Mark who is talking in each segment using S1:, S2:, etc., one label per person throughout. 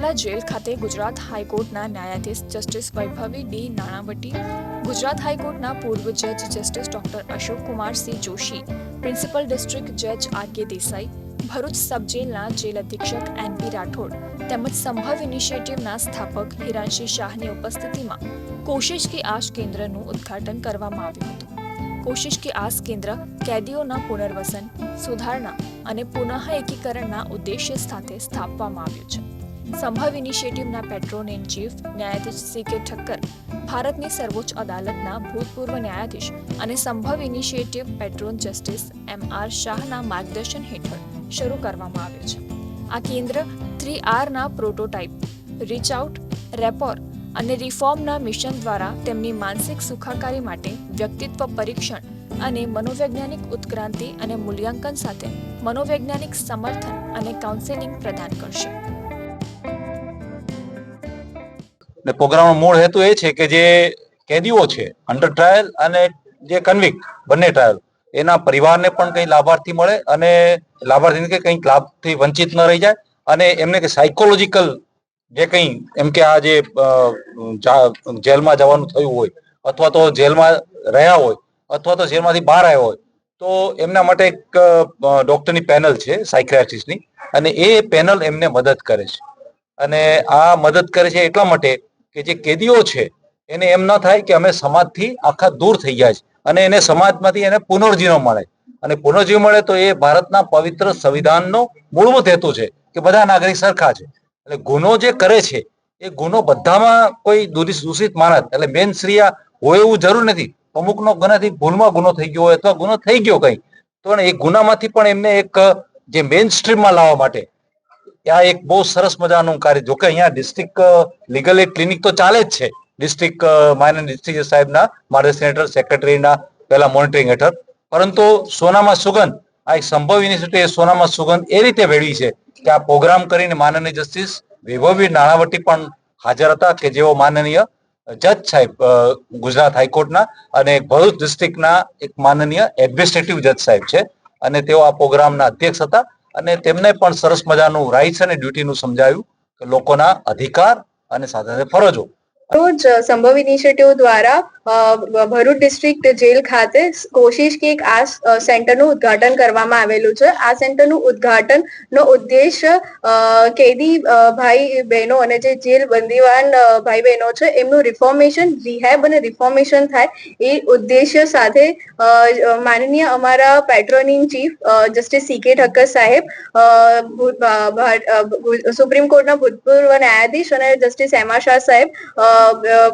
S1: Kandla jail ખાતે ગુજરાત હાઈકોર્ટના ન્યાયાધીશ જસ્ટિસ વૈભવી ડી નાણાવટી, ગુજરાત હાઈકોર્ટના પૂર્વ જજ justice doctor Ashok Kumar C Joshi, principal district જજ આર કે દેસાઈ, ભરૂચ સબ જેલના જેલ અધિક્ષક એન પી રાઠોડ તેમજ સંભવ ઇનિશિયેટિવના સ્થાપક હિરાંશી શાહની ઉપસ્થિતિમાં કોશિશ કે આશ કેન્દ્રનું ઉદ્ઘાટન કરવામાં આવ્યું હતું। કોશિશ કે આસ કેન્દ્ર કેદીઓના પુનર્વસન, સુધારણા અને પુનઃ એકીકરણના ઉદ્દેશ્ય સાથે સ્થાપવામાં આવ્યું છે। સંભવ ઇનિશિયેટિવના પેટ્રોન ઇન ચીફ ન્યાયાધીશ સી કે ઠક્કર, ભારતની સર્વોચ્ચ અદાલતના ભૂતપૂર્વ ન્યાયાધીશ અને Sambhav initiative patron justice M R શાહના માર્ગદર્શન હેઠળ શરૂ કરવામાં આવ્યું છે। આ કેન્દ્ર 3Rના પ્રોટોટાઇપ, રીચ આઉટ, રેપોર અને રિફોર્મના મિશન દ્વારા તેમની માનસિક સુખાકારી માટે વ્યક્તિત્વ પરીક્ષણ અને મનોવૈજ્ઞાનિક ઉત્ક્રાંતિ અને મૂલ્યાંકન સાથે મનોવૈજ્ઞાનિક સમર્થન અને કાઉન્સેલિંગ પ્રદાન કરશે।
S2: પ્રોગ્રામનો મૂળ હેતુ એ છે કે જે કેદીઓ છે અંડર ટ્રાયલ અને જે કન્વિક્ટ બંને ટ્રાયલ એના પરિવારને પણ કંઈ લાભાર્થી મળે અને લાભાર્થીને કે કંઈક લાભથી વંચિત ન રહી જાય અને એમને કે સાયકોલોજીકલ જે કંઈ એમ કે આ જે જેલમાં જવાનું થયું હોય અથવા તો જેલમાં રહ્યા હોય અથવા તો જેલમાંથી બહાર આવ્યા હોય તો એમના માટે એક ડોક્ટરની પેનલ છે સાયકિયાટ્રિસ્ટની અને એ પેનલ એમને મદદ કરે છે અને આ મદદ કરે છે એટલા માટે કે જે કેદીઓ છે એને એમ ન થાય કે અમે સમાજથી આખા દૂર થઈ ગયા છે અને એને સમાજમાંથી એને પુનર્જીવન મળે અને પુનર્જીવન મળે તો એ ભારતના પવિત્ર સંવિધાનનો મૂળભૂત હેતુ છે કે બધા નાગરિક સરખા છે। એટલે ગુનો જે કરે છે એ ગુનો બધામાં કોઈ દૂષિત માણસ એટલે બેન શ્રીયા હોય એવું જરૂર નથી। અમુકનો ગુનાથી ભૂલમાં ગુનો થઈ ગયો હોય અથવા ગુનો થઈ ગયો કંઈ તો એ ગુનામાંથી પણ એમને એક જે મેઇન સ્ટ્રીમમાં લાવવા માટે આ એક બહુ સરસ મજાનું કાર્ય, જોકે અહીંયા ડિસ્ટ્રિક્ટ લીગલ એડ ક્લિનિક તો ચાલે જ છે ડિસ્ટ્રિક્ટ માનનીય ડિસ્ટ્રિક્ટ સાહેબના માર્ગદર્શન હેઠળ, સેક્રેટરીના પહેલા મોનિટરિંગ હેઠળ, પરંતુ સોનામાં સુગંધ આ એક સંભવ યુનિવર્સિટી સોનામાં સુગંધ એ રીતે ભેળવી છે કે આ પ્રોગ્રામ કરીને માનનીય જસ્ટિસ વૈભવી નાણાવટી પણ હાજર હતા કે જેઓ માનનીય જજ સાહેબ ગુજરાત હાઈકોર્ટના અને ભરૂચ ડિસ્ટ્રિક્ટના એક માનનીય એડમિનિસ્ટ્રેટિવ જજ સાહેબ છે અને તેઓ આ પ્રોગ્રામના અધ્યક્ષ હતા અને તેમને પણ સરસ મજાનું રાઇટ્સ અને ડ્યુટીનું સમજાવ્યું કે લોકોના અધિકાર અને સાથે સાથે ફરજો।
S3: રોજ સંભવ ઇનિશિયેટિવ દ્વારા ભરૂચ ડિસ્ટ્રિક્ટ જેલ ખાતે કોશિશ કે એક આ સેન્ટરનું ઉદ્ઘાટન કરવામાં આવેલું છે। આ સેન્ટરનું ઉદ્ઘાટનનો ઉદ્દેશ કેદી ભાઈ બહેનો અને જે જેલ બંદીવાન ભાઈ બહેનો છે એમનું રિફોર્મેશન, રિહેબ અને રિફોર્મેશન થાય એ ઉદ્દેશ્ય સાથે માનનીય અમારા patron in chief justice C K Thakkar સાહેબ, સુપ્રીમ કોર્ટના ભૂતપૂર્વ ન્યાયાધીશ અને જસ્ટિસ એમ આર શાહ સાહેબ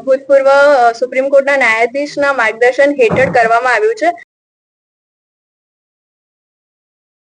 S3: ભૂતપૂર્વ સુપ્રીમ કોર્ટના ન્યાયાધીશના માર્ગદર્શન હેઠળ કરવામાં આવ્યું છે।